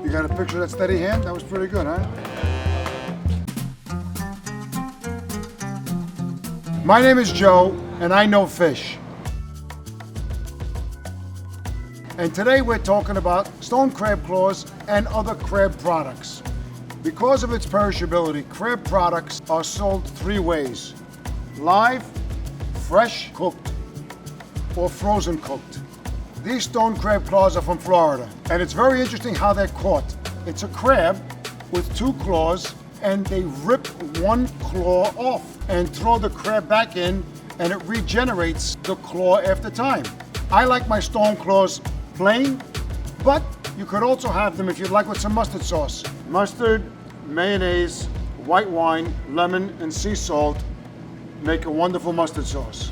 You got a picture of that steady hand? That was pretty good, huh? My name is Joe, and I know fish. And today we're talking about stone crab claws and other crab products. Because of its perishability, crab products are sold three ways: live, fresh cooked, or frozen cooked. These stone crab claws are from Florida, and it's very interesting how they're caught. It's a crab with two claws, and they rip one claw off and throw the crab back in, and it regenerates the claw after time. I like my stone claws plain, but you could also have them, if you'd like, with some mustard sauce. Mustard, mayonnaise, white wine, lemon, and sea salt make a wonderful mustard sauce.